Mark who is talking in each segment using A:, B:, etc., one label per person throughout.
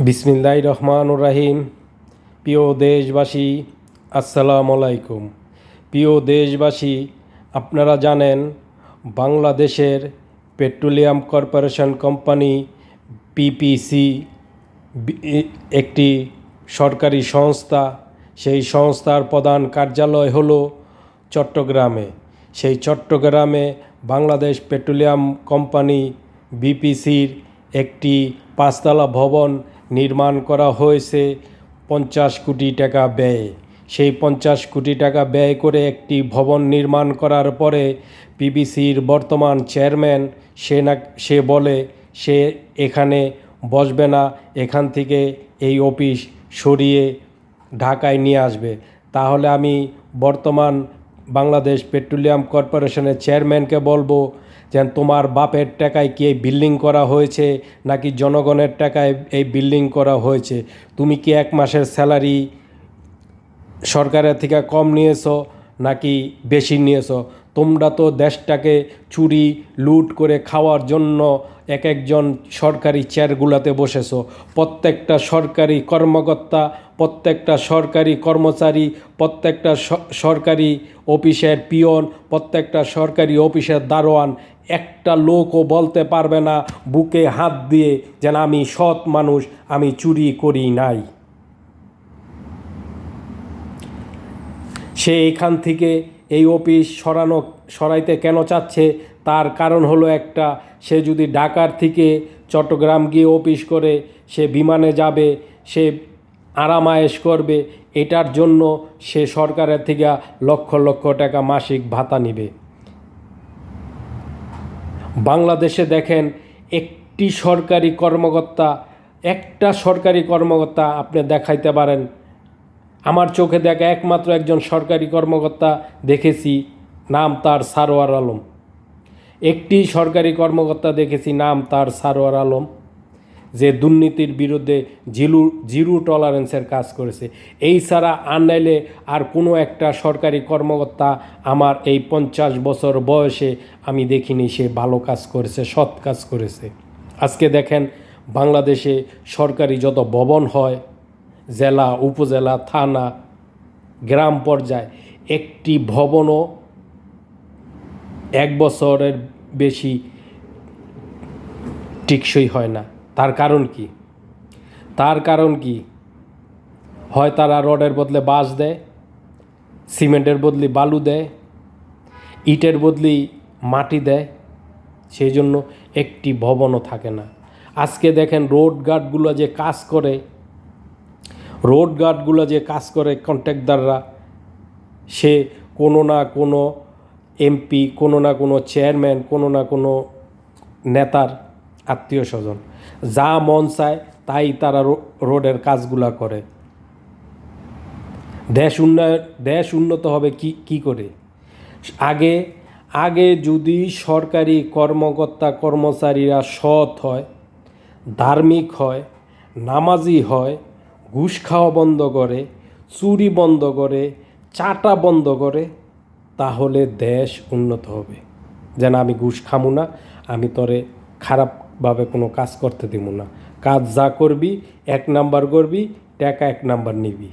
A: বিসমিল্লাহির রহমানির রহিম। প্রিয় দেশবাসী, আসসালামু আলাইকুম। প্রিয় দেশবাসী, আপনারা জানেন বাংলাদেশের পেট্রোলিয়াম কর্পোরেশন কোম্পানি পিপিসি একটি সরকারি সংস্থা। সেই সংস্থার প্রধান কার্যালয় হলো চট্টগ্রামে। সেই চট্টগ্রামে বাংলাদেশ পেট্রোলিয়াম কোম্পানি বিপিসির একটি পাঁচতলা ভবন নির্মাণ করা হয়েছে 50 কোটি টাকা ব্যয়ে। সেই 50 কোটি টাকা ব্যয় করে একটি ভবন নির্মাণ করার পরে পিবিসির বর্তমান চেয়ারম্যান সে বলে সে এখানে বসবে না, এখান থেকে এই অফিস সরিয়ে ঢাকায় নিয়ে আসবে। তাহলে আমি বর্তমান বাংলাদেশ পেট্রোলিয়াম কর্পোরেশনের চেয়ারম্যানকে বলবো যে তোমার বাপের টাকায় কি এই বিল্ডিং করা হয়েছে নাকি জনগণের টাকায় এই বিল্ডিং করা হয়েছে? তুমি কি এক মাসের স্যালারি সরকারের থেকে কম নিয়েছো নাকি বেশি নিয়েছো? তোমরা তো দেশটাকে চুরি লুট করে খাওয়ার জন্য এক একজন সরকারি চেয়ারগুলোতে বসেছো। প্রত্যেকটা সরকারি কর্মকর্তা, প্রত্যেকটা সরকারি কর্মচারী, প্রত্যেকটা সরকারি অফিসের পিয়ন, প্রত্যেকটা সরকারি অফিসের দারোয়ান একটা লোকও বলতে পারবে না বুকে হাত দিয়ে যেন আমি সৎ মানুষ, আমি চুরি করি নাই। সে এখান থেকে এই অফিস সরাইতে কেন চাচ্ছে? তার কারণ হলো একটা, সে যদি ঢাকার থেকে চট্টগ্রাম গিয়ে অফিস করে সে বিমানে যাবে, সে আরামায়েশ করবে, এটার জন্য সে সরকারের থেকে লক্ষ লক্ষ টাকা মাসিক ভাতা নেবে। বাংলাদেশে দেখেন একটা সরকারি কর্মকর্তা আপনি দেখাইতে পারেন? আমার চোখে দেখা একমাত্র একজন সরকারি কর্মকর্তা দেখেছি, নাম তার সারোয়ার আলম। একটি সরকারি কর্মকর্তা দেখেছি, নাম তার সারোয়ার আলম, যে দুর্নীতির বিরুদ্ধে জিরো টলারেন্সের কাজ করেছে। এই ছাড়া আনলে আর কোনো একটা সরকারি কর্মকর্তা আমার এই 50 বছর বয়সে আমি দেখিনি সে ভালো কাজ করেছে, সৎ কাজ করেছে। আজকে দেখেন বাংলাদেশে সরকারি যত ভবন হয়, জেলা, উপজেলা, থানা, গ্রাম পর্যায়ে একটি ভবনও 1 বছরের বেশি টিকসই হয় না। তার কারণ কি? হয় তারা রডের বদলে বাঁশ দেয়, সিমেন্টের বদলে বালু দেয়, ইটের বদলে মাটি দেয়, সেই জন্য একটি ভবনও থাকে না। আজকে দেখেন রোড গার্ডগুলো যে কাজ করে কন্ট্রাক্টররা, সে কোনো না কোনো এমপি, কোনো না কোনো চেয়ারম্যান, কোনো না কোনো নেতার আত্মীয় স্বজন। যা মন চায় তাই তারা রোডের কাজগুলা করে। দেশ উন্নত হবে কি করে? আগে যদি সরকারি কর্মকর্তা কর্মচারীরা সৎ হয়, ধার্মিক হয়, নামাজি হয়, ঘুষ খাওয়া বন্ধ করে, চুরি বন্ধ করে, চাটা বন্ধ করে, তাহলে দেশ উন্নত হবে। যেন আমি ঘুষ খামু না, আমি তোরে খারাপভাবে কোনো কাজ করতে দিব না, কাজ যা করবি 1 নাম্বার করবি, টাকা 1 নাম্বার নিবি।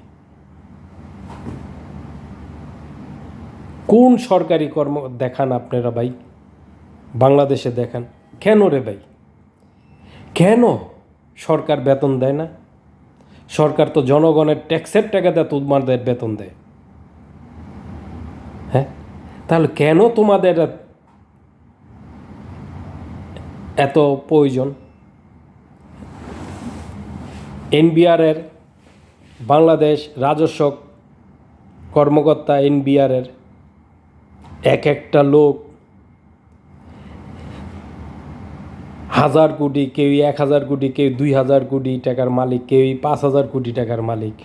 A: কোন সরকারি কর্ম দেখান আপনারা ভাই? বাংলাদেশে দেখান। কেন রে ভাই? কেন সরকার বেতন দেয় না? সরকার তো জনগণের ট্যাক্সের টাকা দেয়, তোমাদের বেতন দেয়। হ্যাঁ, তাহলে কেন তোমাদের এত প্রয়োজন? এনবিআরের, বাংলাদেশ রাজস্ব কর্মকর্তা এনবিআরের একটা লোক 1000 কোটি, কেউ 1000 কোটি, কেউ 2000 কোটি টাকার মালিক, কেউ 5000 কোটি টাকার মালিক।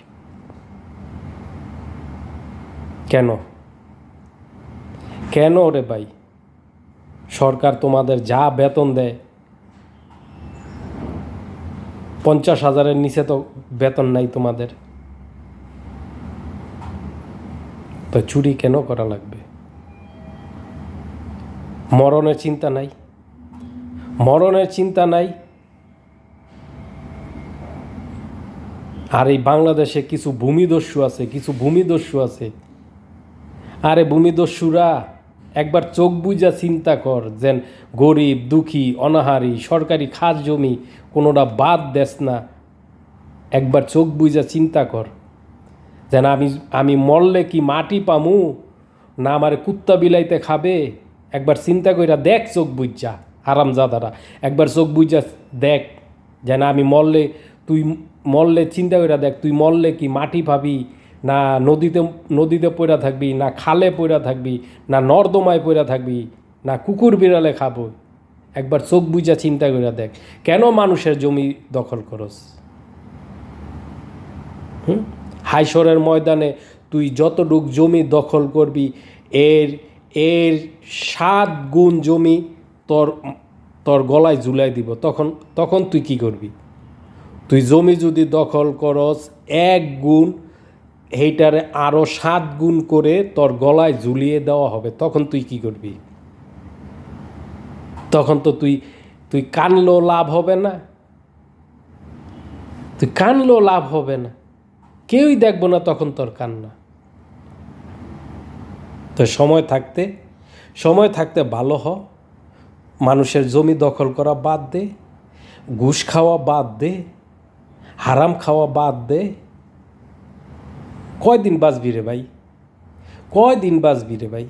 A: কেন রে ভাই? সরকার তোমাদের যা বেতন দেয়, 50,000-এর নিচে তো বেতন নাই তোমাদের, তো চুরি কেন করা লাগবে? মরণের চিন্তা নাই? আর এই বাংলাদেশে কিছু ভূমিদস্যু আছে, কিছু ভূমিদস্যু আছে। আরে ভূমিদস্যুরা একবার চোখ বুজা চিন্তা কর, যেন গরিব দুঃখী অনাহারী সরকারি খাস জমি কোনোটা বাদ দেস না। একবার চোখ বুজা চিন্তা কর, যেন আমি মরলে কি মাটি পামু, না আমার কুত্তা বিলাইতে খাবে। একবার চিন্তা কইরা দেখ চোখ বুজা, হারামজাদারা। একবার চোখ বুজা দেখ, যেন আমি মরলে, তুই মরলে চিন্তা কইরা দেখ, তুই মরলে কি মাটি পাবি, না নদীতে নদীতে পড়া থাকবি, না খালে পড়া থাকবি, না নর্দমায় পড়া থাকবি, না কুকুর বিড়ালে খাবো। একবার চোখ বুজা চিন্তা কইরা দেখ, কেন মানুষের জমি দখল করস? হাইশরের ময়দানে তুই যতটুক জমি দখল করবি, এর এর 7 গুণ জমি তোর তোর গলায় ঝুলাই দিব। তখন তখন তুই কি করবি? তুই জমি যদি দখল করস 1 গুণ, এইটারে আরও 7 গুণ করে তোর গলায় ঝুলিয়ে দেওয়া হবে। তখন তুই কি করবি? তখন তো তুই কানলেও লাভ হবে না, তুই কানলেও লাভ হবে না, কেউই দেখবো না তখন তোর কান্না। তো সময় থাকতে ভালো হ, মানুষের জমি দখল করা বাদ দে, ঘুষ খাওয়া বাদ দে, হারাম খাওয়া বাদ দে। কয়দিন বাঁচবি রে ভাই? কয়দিন বাঁচবি রে ভাই?